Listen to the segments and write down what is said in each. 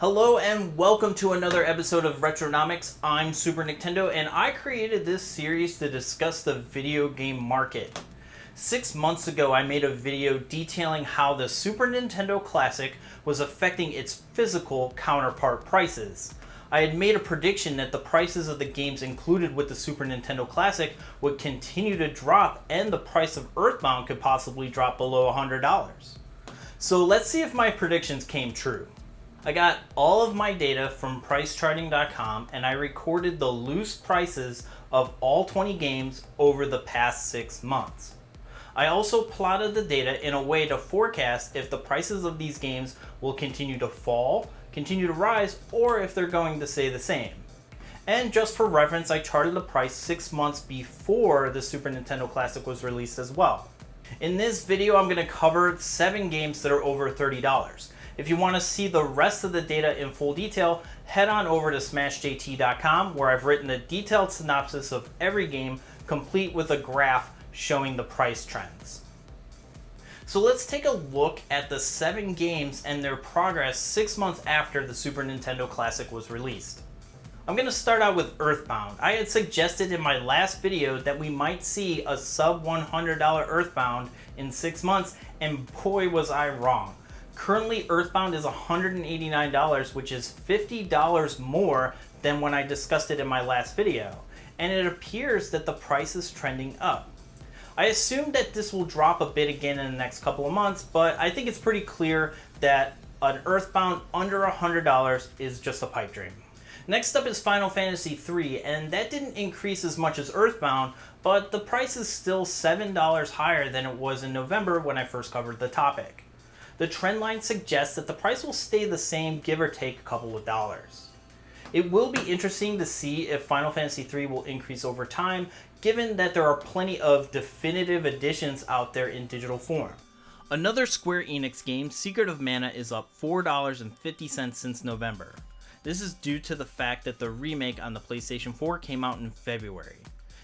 Hello and welcome to another episode of Retronomics. I'm Super Nicktendo and I created this series to discuss the video game market. 6 months ago I made a video detailing how the Super Nintendo Classic was affecting its physical counterpart prices. I had made a prediction that the prices of the games included with the Super Nintendo Classic would continue to drop and the price of Earthbound could possibly drop below $100. So let's see if my predictions came true. I got all of my data from pricecharting.com and I recorded the loose prices of all 20 games over the past 6 months. I also plotted the data in a way to forecast if the prices of these games will continue to fall, continue to rise, or if they're going to stay the same. And just for reference, I charted the price 6 months before the Super Nintendo Classic was released as well. In this video, I'm going to cover 7 games that are over $30. If you want to see the rest of the data in full detail, head on over to smashjt.com where I've written a detailed synopsis of every game, complete with a graph showing the price trends. So let's take a look at the 7 games and their progress 6 months after the Super Nintendo Classic was released. I'm going to start out with Earthbound. I had suggested in my last video that we might see a sub $100 Earthbound in 6 months, and boy was I wrong. Currently, Earthbound is $189, which is $50 more than when I discussed it in my last video, and it appears that the price is trending up. I assume that this will drop a bit again in the next couple of months, but I think it's pretty clear that an Earthbound under $100 is just a pipe dream. Next up is Final Fantasy III, and that didn't increase as much as Earthbound, but the price is still $7 higher than it was in November when I first covered the topic. The trend line suggests that the price will stay the same, give or take a couple of dollars. It will be interesting to see if Final Fantasy III will increase over time, given that there are plenty of definitive editions out there in digital form. Another Square Enix game, Secret of Mana, is up $4.50 since November. This is due to the fact that the remake on the PlayStation 4 came out in February.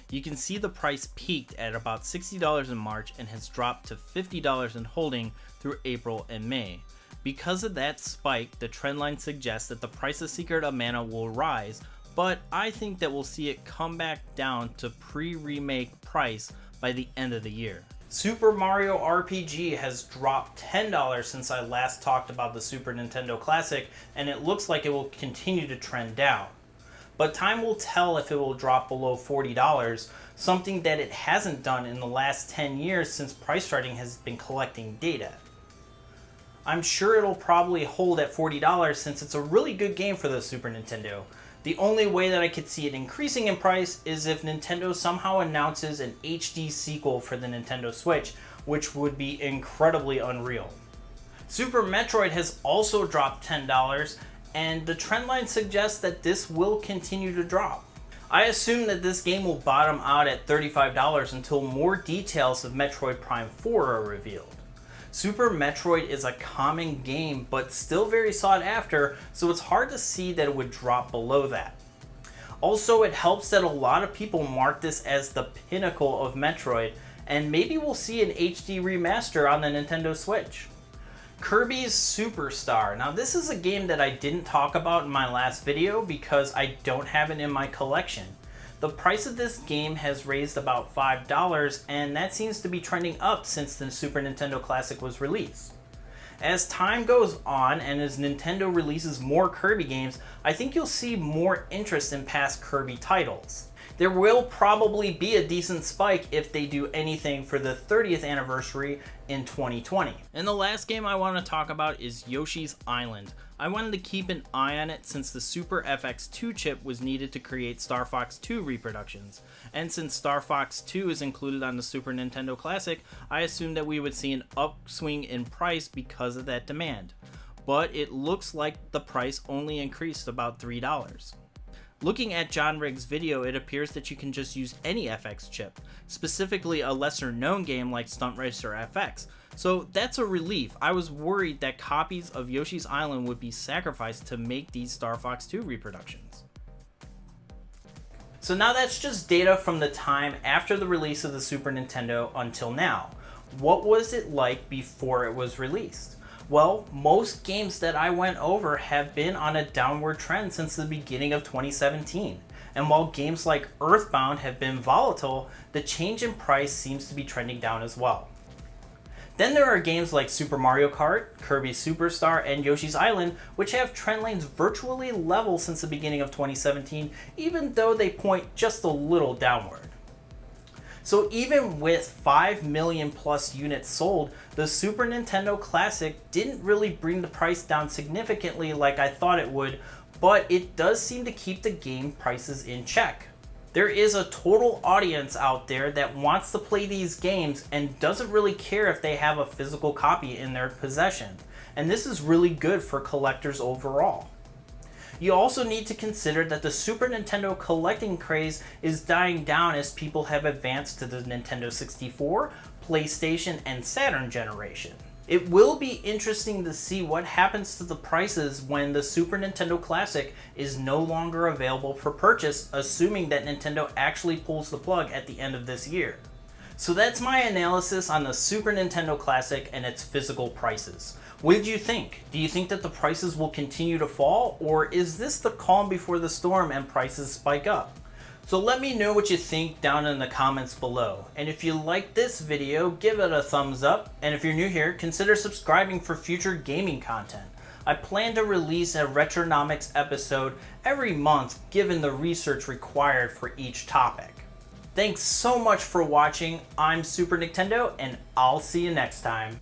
You can see the price peaked at about $60 in March and has dropped to $50 in holding through April and May. Because of that spike, the trendline suggests that the price of Secret of Mana will rise, but I think that we'll see it come back down to pre-remake price by the end of the year. Super Mario RPG has dropped $10 since I last talked about the Super Nintendo Classic, and it looks like it will continue to trend down. But time will tell if it will drop below $40, something that it hasn't done in the last 10 years since price charting has been collecting data. I'm sure it'll probably hold at $40 since it's a really good game for the Super Nintendo. The only way that I could see it increasing in price is if Nintendo somehow announces an HD sequel for the Nintendo Switch, which would be incredibly unreal. Super Metroid has also dropped $10, and the trendline suggests that this will continue to drop. I assume that this game will bottom out at $35 until more details of Metroid Prime 4 are revealed. Super Metroid is a common game, but still very sought after, so it's hard to see that it would drop below that. Also, it helps that a lot of people mark this as the pinnacle of Metroid, and maybe we'll see an HD remaster on the Nintendo Switch. Kirby's Superstar. Now this is a game that I didn't talk about in my last video because I don't have it in my collection. The price of this game has raised about $5, and that seems to be trending up since the Super Nintendo Classic was released. As time goes on and as Nintendo releases more Kirby games, I think you'll see more interest in past Kirby titles. There will probably be a decent spike if they do anything for the 30th anniversary in 2020. And the last game I want to talk about is Yoshis Island. I wanted to keep an eye on it since the Super FX2 chip was needed to create Star Fox 2 reproductions. And since Star Fox 2 is included on the Super Nintendo Classic, I assumed that we would see an upswing in price because of that demand. But it looks like the price only increased about $3. Looking at John Rigg's video, it appears that you can just use any FX chip, specifically a lesser known game like Stunt Racer FX. So that's a relief. I was worried that copies of Yoshi's Island would be sacrificed to make these Star Fox 2 reproductions. So now that's just data from the time after the release of the Super Nintendo until now. What was it like before it was released? Well, most games that I went over have been on a downward trend since the beginning of 2017. And while games like Earthbound have been volatile, the change in price seems to be trending down as well. Then there are games like Super Mario Kart, Kirby Superstar, and Yoshi's Island, which have trend lines virtually level since the beginning of 2017, even though they point just a little downward. So even with 5 million plus units sold, the Super Nintendo Classic didn't really bring the price down significantly like I thought it would, but it does seem to keep the game prices in check. There is a total audience out there that wants to play these games and doesn't really care if they have a physical copy in their possession, and this is really good for collectors overall. You also need to consider that the Super Nintendo collecting craze is dying down as people have advanced to the Nintendo 64, PlayStation, and Saturn generation. It will be interesting to see what happens to the prices when the Super Nintendo Classic is no longer available for purchase, assuming that Nintendo actually pulls the plug at the end of this year. So that's my analysis on the Super Nintendo Classic and its physical prices. What did you think? Do you think that the prices will continue to fall, or is this the calm before the storm and prices spike up? So let me know what you think down in the comments below. And if you like this video, give it a thumbs up. And if you're new here, consider subscribing for future gaming content. I plan to release a Retronomics episode every month given the research required for each topic. Thanks so much for watching. I'm Super Nicktendo, and I'll see you next time.